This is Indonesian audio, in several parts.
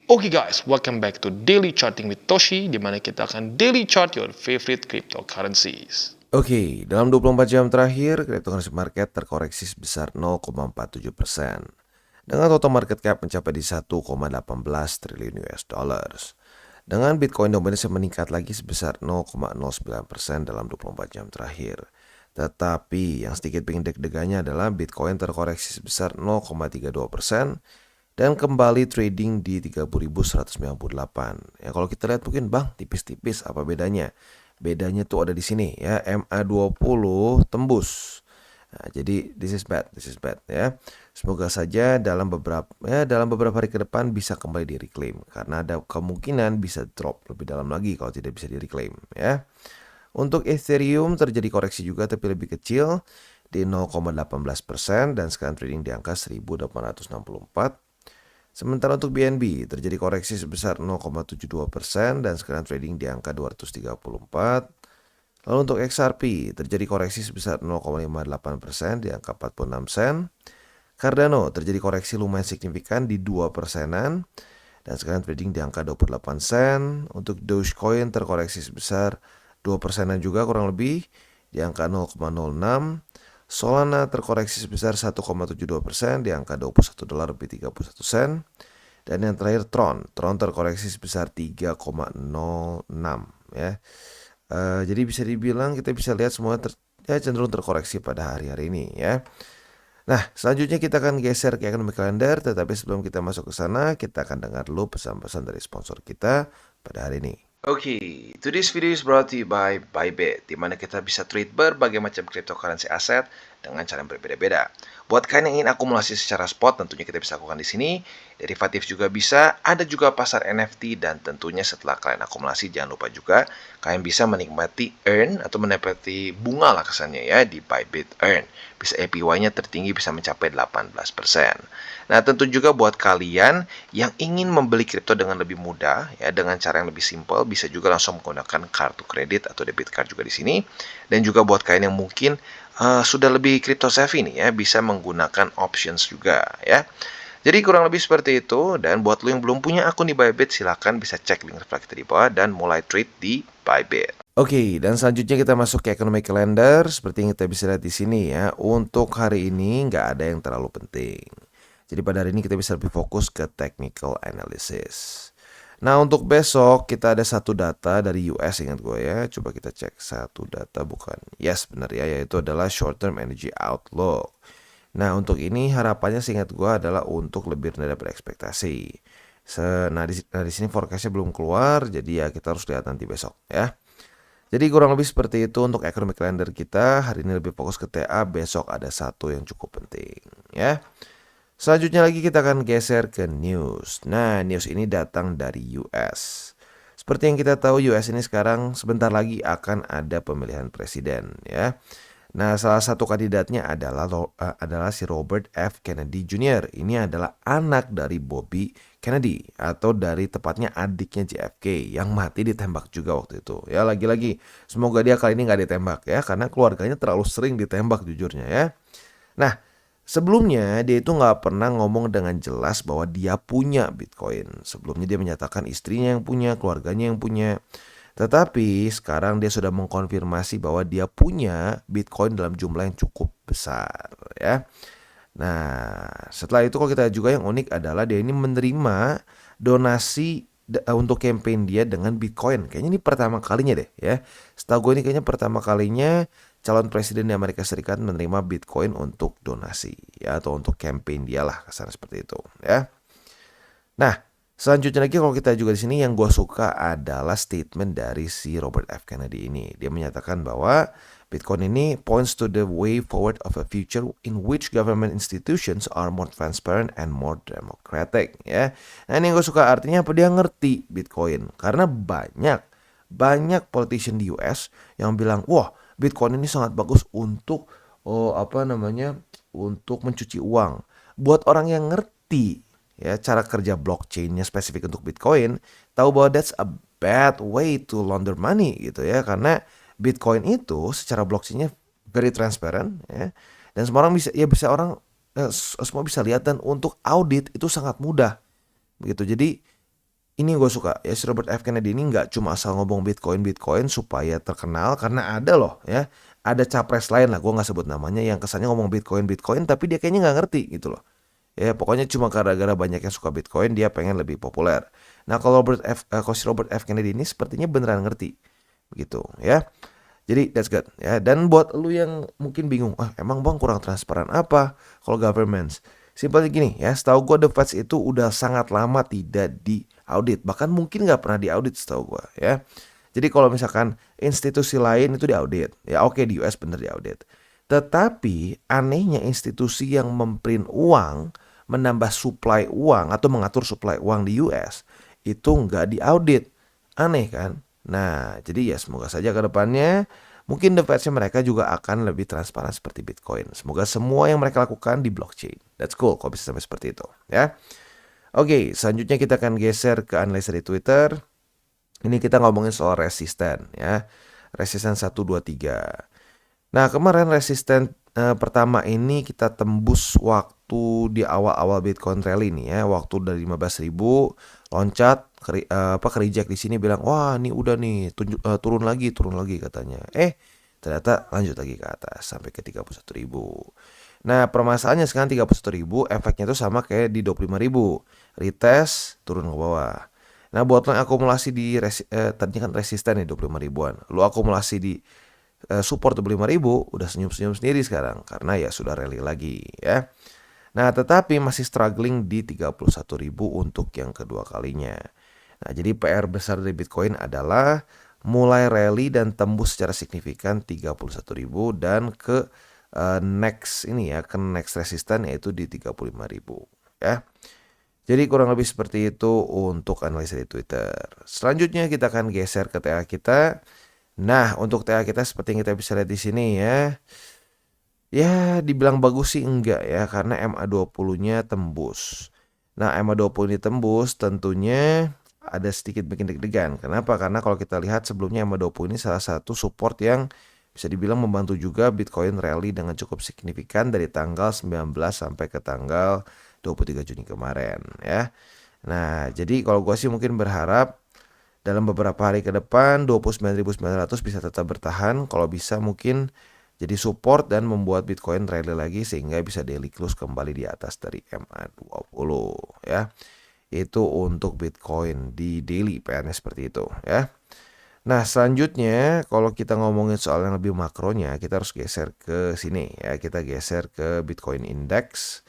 Oke guys, welcome back to Daily Charting with Toshi, di mana kita akan daily chart your favorite cryptocurrencies. Oke, dalam 24 jam terakhir, cryptocurrency market terkoreksi sebesar 0,47%. Dengan total market cap mencapai di 1,18 triliun US dollars. Dengan Bitcoin dominasi meningkat lagi sebesar 0,09% dalam 24 jam terakhir. Tetapi yang sedikit bikin deg-degannya adalah Bitcoin terkoreksi sebesar 0,32% dan kembali trading di 30.198. Ya kalau kita lihat mungkin bang tipis-tipis apa bedanya? Bedanya tuh ada di sini ya, MA20 tembus. Nah, jadi this is bad ya. Semoga saja dalam beberapa hari ke depan bisa kembali di reclaim karena ada kemungkinan bisa drop lebih dalam lagi kalau tidak bisa di reclaim ya. Untuk Ethereum terjadi koreksi juga tapi lebih kecil di 0,18% dan sekarang trading di angka 1864. Sementara untuk BNB terjadi koreksi sebesar 0,72% dan sekarang trading di angka 234. Lalu untuk XRP terjadi koreksi sebesar 0,58% di angka 46 sen. Cardano terjadi koreksi lumayan signifikan di 2%-an dan sekarang trading di angka 28 sen. Untuk Dogecoin terkoreksi sebesar 2%-an juga kurang lebih di angka 0,06. Solana terkoreksi sebesar 1,72% di angka $21 lebih 31 sen. Dan yang terakhir Tron terkoreksi sebesar 3,06 ya. Jadi bisa dibilang kita bisa lihat semua cenderung terkoreksi pada hari-hari ini ya. Nah, selanjutnya kita akan geser ke economic calendar, tetapi sebelum kita masuk ke sana, kita akan dengar dulu pesan-pesan dari sponsor kita pada hari ini. Okay, today's video is brought to you by Bybit, di mana kita bisa trade berbagai macam cryptocurrency aset dengan cara yang berbeda-beda. Buat kalian yang ingin akumulasi secara spot, tentunya kita bisa lakukan di sini. Derivatif juga bisa, ada juga pasar NFT, dan tentunya setelah kalian akumulasi, jangan lupa juga kalian bisa menikmati earn atau menikmati bunga lah kesannya ya di Bybit Earn. Bisa APY-nya tertinggi bisa mencapai 18%. Nah, tentu juga buat kalian yang ingin membeli kripto dengan lebih mudah ya, dengan cara yang lebih simpel, bisa juga langsung menggunakan kartu kredit atau debit card juga di sini. Dan juga buat kalian yang mungkin sudah lebih crypto savvy nih ya, bisa menggunakan options juga ya. Jadi kurang lebih seperti itu. Dan buat lo yang belum punya akun di Bybit, silahkan bisa cek link reflektor di bawah dan mulai trade di Bybit. Oke, dan selanjutnya kita masuk ke economic calendar. Seperti yang kita bisa lihat di sini ya, untuk hari ini nggak ada yang terlalu penting. Jadi pada hari ini kita bisa lebih fokus ke technical analysis. Nah untuk besok kita ada satu data dari US, ingat gue ya. Coba kita cek satu data, bukan. Yes benar ya, yaitu adalah short term energy outlook. Nah untuk ini harapannya seingat gue adalah untuk lebih rendah daripada ekspektasi. Nah di sini forecastnya belum keluar, jadi ya kita harus lihat nanti besok ya. Jadi kurang lebih seperti itu untuk economic calendar kita. Hari ini lebih fokus ke TA, besok ada satu yang cukup penting ya. Selanjutnya lagi kita akan geser ke news. Nah, news ini datang dari US. Seperti yang kita tahu, US ini sekarang sebentar lagi akan ada pemilihan presiden ya. Nah, salah satu kandidatnya adalah si Robert F. Kennedy Jr. Ini adalah anak dari Bobby Kennedy atau dari tepatnya adiknya JFK yang mati ditembak juga waktu itu. Ya, lagi-lagi semoga dia kali ini nggak ditembak ya, karena keluarganya terlalu sering ditembak jujurnya ya. Nah, sebelumnya dia itu nggak pernah ngomong dengan jelas bahwa dia punya Bitcoin. Sebelumnya dia menyatakan istrinya yang punya, keluarganya yang punya. Tetapi sekarang dia sudah mengkonfirmasi bahwa dia punya Bitcoin dalam jumlah yang cukup besar ya. Nah, setelah itu kalau kita juga yang unik adalah dia ini menerima donasi untuk campaign dia dengan Bitcoin. Kayaknya ini pertama kalinya deh ya. Setahu gue ini kayaknya pertama kalinya calon presiden di Amerika Serikat menerima Bitcoin untuk donasi ya, atau untuk campaign dia lah, kasar seperti itu ya. Nah, selanjutnya lagi kalau kita juga di sini yang gue suka adalah statement dari si Robert F. Kennedy ini. Dia menyatakan bahwa Bitcoin ini points to the way forward of a future in which government institutions are more transparent and more democratic ya. Nah ini yang gue suka, artinya apa, dia ngerti Bitcoin karena banyak politician di US yang bilang wah Bitcoin ini sangat bagus untuk untuk mencuci uang. Buat orang yang ngerti ya cara kerja blockchainnya spesifik untuk Bitcoin, tahu bahwa that's a bad way to launder money gitu ya, karena Bitcoin itu secara blockchainnya very transparent ya, dan semua orang semua bisa lihat, dan untuk audit itu sangat mudah begitu. Jadi ini gue suka ya, si Robert F Kennedy ini nggak cuma asal ngomong Bitcoin supaya terkenal, karena ada loh ya, ada capres lain lah, gue nggak sebut namanya, yang kesannya ngomong Bitcoin tapi dia kayaknya nggak ngerti gitu loh. Ya pokoknya cuma gara-gara banyak yang suka Bitcoin dia pengen lebih populer. Nah kalau kalau si Robert F Kennedy ini sepertinya beneran ngerti begitu ya. Jadi that's good ya. Dan buat lu yang mungkin bingung, emang bang kurang transparan apa kalau governments? Simpelnya gini ya, setahu gue The Fed itu udah sangat lama tidak diaudit, bahkan mungkin nggak pernah diaudit setahu gue ya. Jadi kalau misalkan institusi lain itu diaudit, ya oke, di US bener diaudit. Tetapi anehnya institusi yang memprint uang, menambah supply uang atau mengatur supply uang di US itu nggak diaudit. Aneh kan? Nah, jadi ya semoga saja ke depannya mungkin the Fed mereka juga akan lebih transparan seperti Bitcoin. Semoga semua yang mereka lakukan di blockchain. That's cool kalau bisa sampai seperti itu ya. Oke, selanjutnya kita akan geser ke analisa di Twitter. Ini kita ngomongin soal resisten ya. Resisten 1, 2, 3. Nah, kemarin resisten pertama ini kita tembus waktu di awal-awal Bitcoin rally nih ya, waktu dari 15.000 loncat ke reject di sini, bilang wah ini udah nih turun lagi katanya. Ternyata lanjut lagi ke atas sampai ke 31.000. Nah, permasalahannya sekarang 31.000 efeknya itu sama kayak di 25.000. Retest turun ke bawah. Nah, buat lo yang akumulasi di tadinya kan resisten nih 25 ribuan. Lo akumulasi di support 25.000 udah senyum-senyum sendiri sekarang karena ya sudah rally lagi ya. Nah, tetapi masih struggling di 31.000 untuk yang kedua kalinya. Nah, jadi PR besar dari Bitcoin adalah mulai rally dan tembus secara signifikan 31.000 dan ke next ini ya, ke next resisten yaitu di 35.000 ya. Jadi kurang lebih seperti itu untuk analisa di Twitter. Selanjutnya kita akan geser ke TA kita. Nah, untuk TA kita seperti yang kita bisa lihat di sini ya. Ya, dibilang bagus sih enggak ya, karena MA20-nya tembus. Nah, MA20 ini tembus tentunya ada sedikit bikin deg-degan. Kenapa? Karena kalau kita lihat sebelumnya MA20 ini salah satu support yang bisa dibilang membantu juga Bitcoin rally dengan cukup signifikan dari tanggal 19 sampai ke tanggal 23 Juni kemarin ya. Nah, jadi kalau gue sih mungkin berharap dalam beberapa hari ke depan 29.900 bisa tetap bertahan, kalau bisa mungkin jadi support dan membuat Bitcoin rally lagi sehingga bisa daily close kembali di atas dari MA20 ya. Itu untuk Bitcoin di daily PR-nya seperti itu ya. Nah, selanjutnya kalau kita ngomongin soal yang lebih makronya, kita harus geser ke sini ya. Kita geser ke Bitcoin Index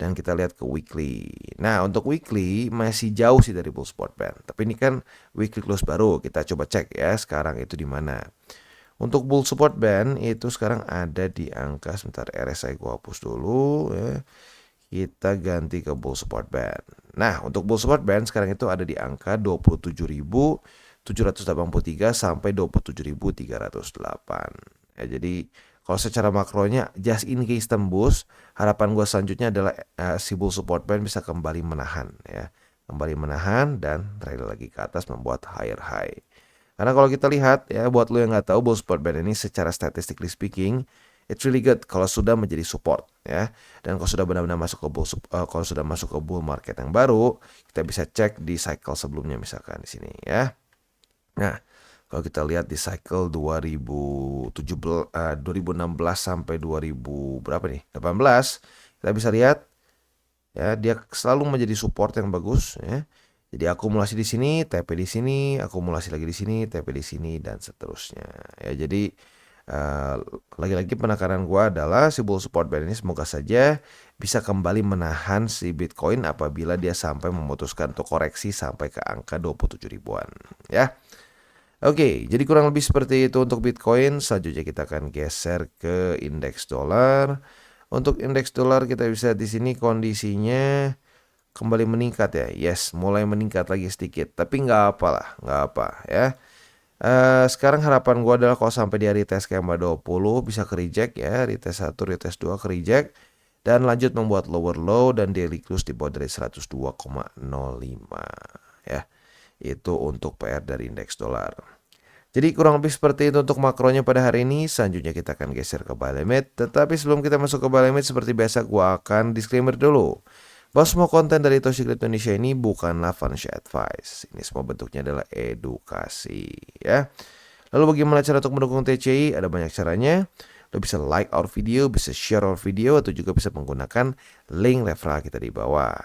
dan kita lihat ke weekly. Nah, untuk weekly masih jauh sih dari bull support band. Tapi ini kan weekly close baru. Kita coba cek ya sekarang itu di mana. Untuk bull support band itu sekarang ada di angka, sebentar RSI gua hapus dulu ya. Kita ganti ke bull support band. Nah, untuk bull support band sekarang itu ada di angka 27.783 sampai 27.308. Ya, jadi kalau secara makronya just in case tembus, harapan gue selanjutnya adalah si bull support band bisa kembali menahan ya. Kembali menahan dan rally lagi ke atas membuat higher high. Karena kalau kita lihat ya, buat lo yang nggak tahu, bull support band ini secara statistically speaking it's really good kalau sudah menjadi support ya. Dan kalau sudah benar-benar masuk ke kalau sudah masuk ke bull market yang baru, kita bisa cek di cycle sebelumnya misalkan di sini ya. Nah, kalau kita lihat di cycle 2016 sampai 2000 berapa nih? 18, kita bisa lihat ya, dia selalu menjadi support yang bagus ya. Jadi akumulasi di sini, TP di sini, akumulasi lagi di sini, TP di sini dan seterusnya. Ya, jadi lagi-lagi penekanan gua adalah si bull support band ini semoga saja bisa kembali menahan si Bitcoin apabila dia sampai memutuskan untuk koreksi sampai ke angka 27 ribuan ya. Oke, jadi kurang lebih seperti itu untuk Bitcoin. Selanjutnya kita akan geser ke indeks dolar. Untuk indeks dolar kita bisa di sini kondisinya kembali meningkat ya. Yes, mulai meningkat lagi sedikit. Tapi nggak apa ya. Sekarang harapan gua adalah kalau sampai dia retest ke MA20 bisa ke reject ya. Retest 1, retest 2 ke reject. Dan lanjut membuat lower low dan daily close di bawah dari 102,05 ya. Itu untuk PR dari indeks dolar. Jadi kurang lebih seperti itu untuk makronya pada hari ini. Selanjutnya kita akan geser ke buy limit. Tetapi sebelum kita masuk ke buy limit, seperti biasa gua akan disclaimer dulu. bahwa semua konten dari Toshi Crypto Indonesia ini bukanlah financial advice. Ini semua bentuknya adalah edukasi ya. Lalu bagaimana cara untuk mendukung TCI? Ada banyak caranya. Lo bisa like our video, bisa share our video, atau juga bisa menggunakan link referral kita di bawah.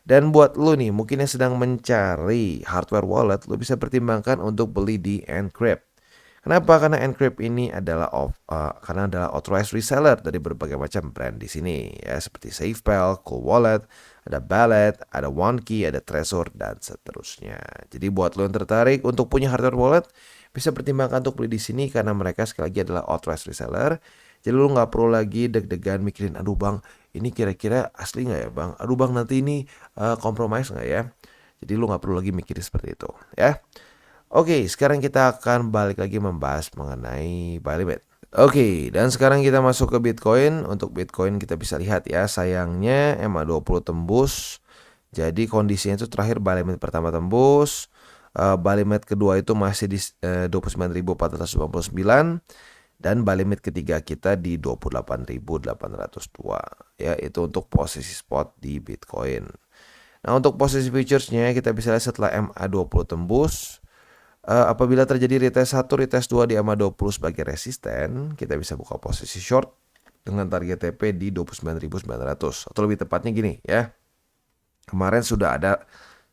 Dan buat lo nih, mungkin yang sedang mencari hardware wallet, lo bisa pertimbangkan untuk beli di Encrypt. Kenapa? Karena Encrypt ini adalah authorized reseller dari berbagai macam brand di sini ya, seperti SafePal, Cool Wallet, ada Ballet, ada OneKey, ada Trezor dan seterusnya. Jadi buat lo yang tertarik untuk punya hardware wallet, bisa pertimbangkan untuk beli di sini karena mereka sekali lagi adalah authorized reseller. Jadi lo nggak perlu lagi deg-degan mikirin, aduh bang, ini kira-kira asli nggak ya bang? Aduh bang, nanti ini compromise nggak ya? Jadi lo nggak perlu lagi mikirin seperti itu ya. Oke, sekarang kita akan balik lagi membahas mengenai buy limit. Oke, dan sekarang kita masuk ke Bitcoin. Untuk Bitcoin kita bisa lihat ya, sayangnya MA20 tembus. Jadi kondisinya itu terakhir buy limit pertama tembus. Buy limit kedua itu masih di 29.499. Dan buy limit ketiga kita di 28.802. Ya, itu untuk posisi spot di Bitcoin. Nah, untuk posisi futuresnya kita bisa lihat setelah MA20 tembus. Apabila terjadi retest 1, retest 2 di MA20 sebagai resisten, kita bisa buka posisi short dengan target TP di 29.900. Atau lebih tepatnya gini ya. Kemarin sudah ada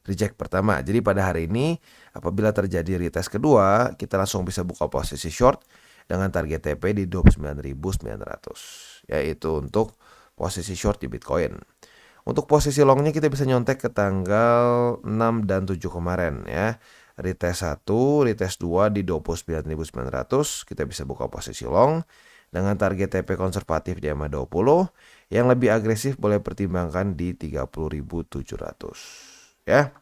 reject pertama. Jadi pada hari ini apabila terjadi retest kedua, kita langsung bisa buka posisi short dengan target TP di 29.900. Yaitu untuk posisi short di Bitcoin. Untuk posisi longnya kita bisa nyontek ke tanggal 6 dan 7 kemarin ya. Retest 1, retest 2 di 29.900, kita bisa buka posisi long dengan target TP konservatif di MA20. Yang lebih agresif boleh pertimbangkan di 30.700 ya.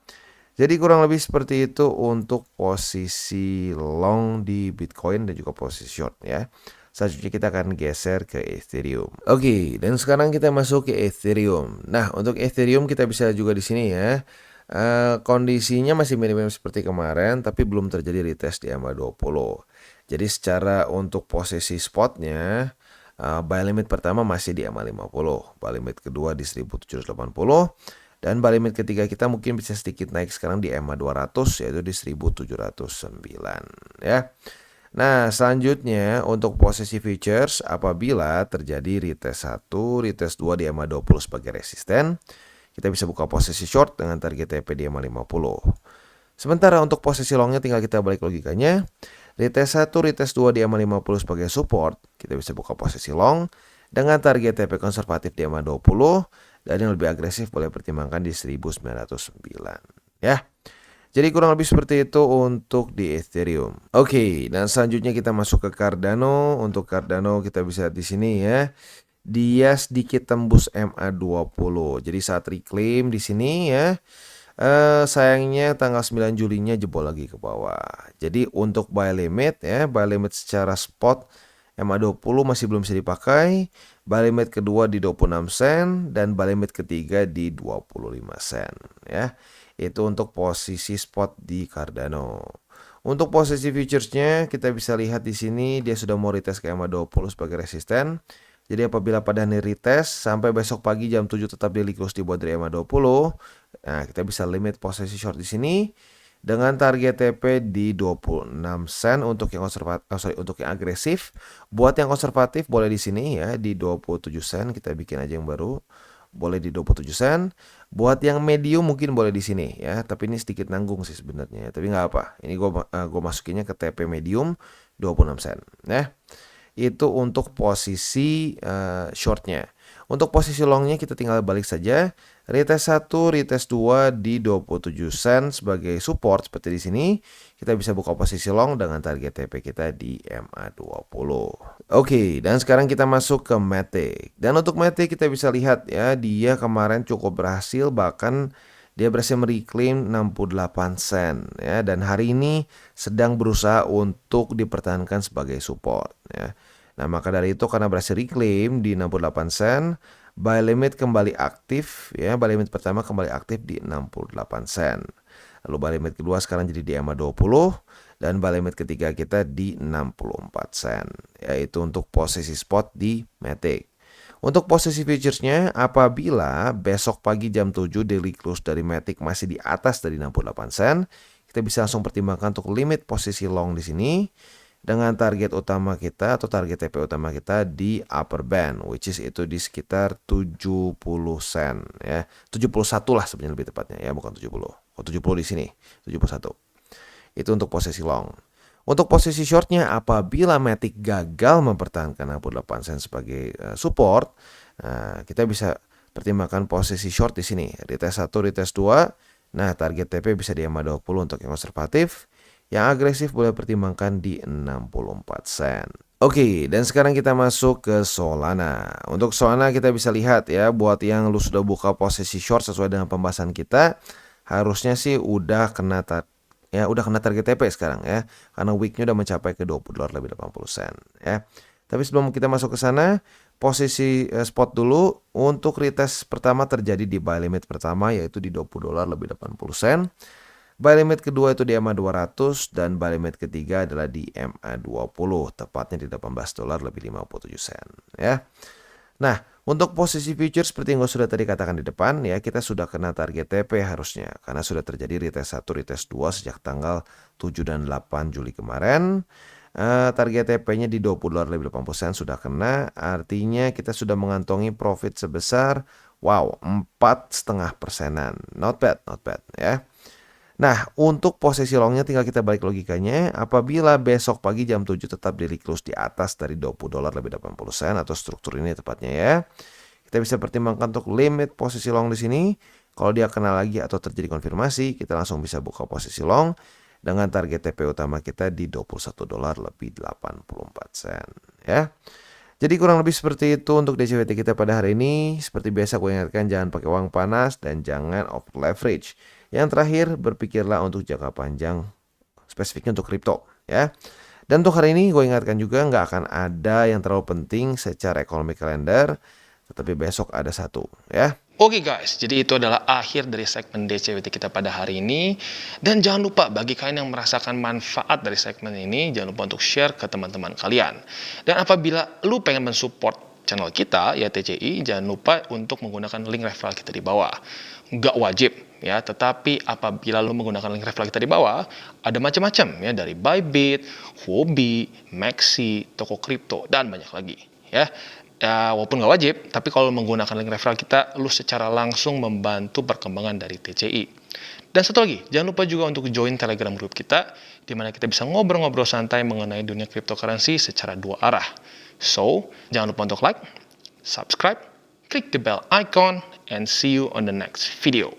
Jadi kurang lebih seperti itu untuk posisi long di Bitcoin dan juga posisi short ya. Selanjutnya kita akan geser ke Ethereum. Oke, dan sekarang kita masuk ke Ethereum. Nah, untuk Ethereum kita bisa juga di sini ya. Kondisinya masih mirip-mirip seperti kemarin, tapi belum terjadi retest di MA20. Jadi secara untuk posisi spotnya, buy limit pertama masih di MA50, buy limit kedua di 1780, dan buy limit ketiga kita mungkin bisa sedikit naik sekarang di MA200 yaitu di 1709 ya. Nah, selanjutnya untuk posisi futures apabila terjadi retest 1, retest 2 di MA20 sebagai resisten, kita bisa buka posisi short dengan target TP di MA50. Sementara untuk posisi longnya tinggal kita balik logikanya. Retest 1, retest 2 di MA50 sebagai support, kita bisa buka posisi long dengan target TP konservatif di MA20 dan yang lebih agresif boleh pertimbangkan di 1909 ya. Jadi kurang lebih seperti itu untuk di Ethereum. Oke, dan selanjutnya kita masuk ke Cardano. Untuk Cardano kita bisa di sini ya. Dia sedikit tembus MA20. Jadi saat reclaim di sini ya. Sayangnya tanggal 9 Julinya jebol lagi ke bawah. Jadi untuk buy limit ya, buy limit secara spot MA20 masih belum bisa dipakai. Buy limit kedua di 26 sen dan buy limit ketiga di 25 sen ya. Itu untuk posisi spot di Cardano. Untuk posisi futuresnya kita bisa lihat di sini dia sudah mau retest ke MA20 sebagai resisten. Jadi apabila pada hari retest sampai besok pagi jam 7 tetap daily close dibuat dari MA20, nah kita bisa limit posisi short di sini dengan target TP di 26 sen untuk yang konservatif, untuk yang agresif. Buat yang konservatif boleh di sini ya di 27 sen, kita bikin aja yang baru. Boleh di 27 sen. Buat yang medium mungkin boleh di sini ya, tapi ini sedikit nanggung sih sebenarnya. Tapi nggak apa. Ini gue masukinnya ke TP medium 26 sen ya. Itu untuk posisi shortnya. Untuk posisi longnya kita tinggal balik saja. Retest 1, retest 2 di 27 sen sebagai support seperti di sini. Kita bisa buka posisi long dengan target TP kita di MA20. Oke, dan sekarang kita masuk ke Matic. Dan untuk Matic kita bisa lihat ya, dia kemarin cukup berhasil, bahkan dia berhasil mereclaim 68 sen ya, dan hari ini sedang berusaha untuk dipertahankan sebagai support ya. Nah, maka dari itu karena berhasil reclaim di 68 sen, buy limit kembali aktif ya. Buy limit pertama kembali aktif di 68 sen. Lalu buy limit kedua sekarang jadi di MA20 dan buy limit ketiga kita di 64 sen. Yaitu untuk posisi spot di Matic. Untuk posisi futuresnya, apabila besok pagi jam 7 daily close dari Matic masih di atas dari 68 sen, kita bisa langsung pertimbangkan untuk limit posisi long di sini dengan target utama kita atau target TP utama kita di upper band, which is itu di sekitar 70 sen ya. 71 lah sebenarnya lebih tepatnya ya, bukan 70. Oh, 70 di sini, 71. Itu untuk posisi long. Untuk posisi shortnya, apabila Matic gagal mempertahankan 68 sen sebagai support, kita bisa pertimbangkan posisi short di sini. Retest 1, retest 2. Nah, target TP bisa di EMA 20 untuk yang konservatif. Yang agresif boleh pertimbangkan di 64 sen. Oke, dan sekarang kita masuk ke Solana. Untuk Solana kita bisa lihat ya, buat yang lu sudah buka posisi short sesuai dengan pembahasan kita, harusnya sih udah kena target TP sekarang ya, karena weeknya udah mencapai ke $20 lebih 80 sen ya. Tapi sebelum kita masuk ke sana, posisi spot dulu. Untuk retest pertama terjadi di buy limit pertama, yaitu di $20 lebih 80 sen. Buy limit kedua itu di EMA 200 dan buy limit ketiga adalah di EMA 20, tepatnya di $18 lebih 57 sen ya. Nah, untuk posisi future seperti yang gue sudah tadi katakan di depan ya, kita sudah kena target TP harusnya karena sudah terjadi retest 1, retest 2 sejak tanggal 7 dan 8 Juli kemarin. Target TP-nya di $20 lebih 80 sen sudah kena, artinya kita sudah mengantongi profit sebesar 4,5%. Not bad ya. Nah, untuk posisi longnya tinggal kita balik logikanya. Apabila besok pagi jam 7 tetap daily close di atas dari $20 lebih 80 sen atau struktur ini tepatnya ya, kita bisa pertimbangkan untuk limit posisi long di sini. Kalau dia kena lagi atau terjadi konfirmasi, kita langsung bisa buka posisi long dengan target TP utama kita di $21 lebih 84 sen ya. Jadi kurang lebih seperti itu untuk DCWT kita pada hari ini. Seperti biasa gue ingatkan, jangan pakai uang panas dan jangan over leverage. Yang terakhir, berpikirlah untuk jangka panjang, spesifiknya untuk kripto ya. Dan untuk hari ini gue ingatkan juga nggak akan ada yang terlalu penting secara ekonomi kalender, tetapi besok ada satu ya. Oke guys, jadi itu adalah akhir dari segmen DCWT kita pada hari ini. Dan jangan lupa bagi kalian yang merasakan manfaat dari segmen ini, jangan lupa untuk share ke teman-teman kalian. Dan apabila lu pengen mensupport channel kita, ya TCI, jangan lupa untuk menggunakan link referral kita di bawah. Nggak wajib ya, tetapi apabila lu menggunakan link referral kita di bawah, ada macam-macam ya, dari Bybit, Huobi, Maxi, toko kripto, dan banyak lagi ya. Ya, walaupun nggak wajib, tapi kalau menggunakan link referral kita, lu secara langsung membantu perkembangan dari TCI. Dan satu lagi, jangan lupa juga untuk join Telegram group kita, di mana kita bisa ngobrol-ngobrol santai mengenai dunia cryptocurrency secara dua arah. So, jangan lupa untuk like, subscribe, klik the bell icon, and see you on the next video.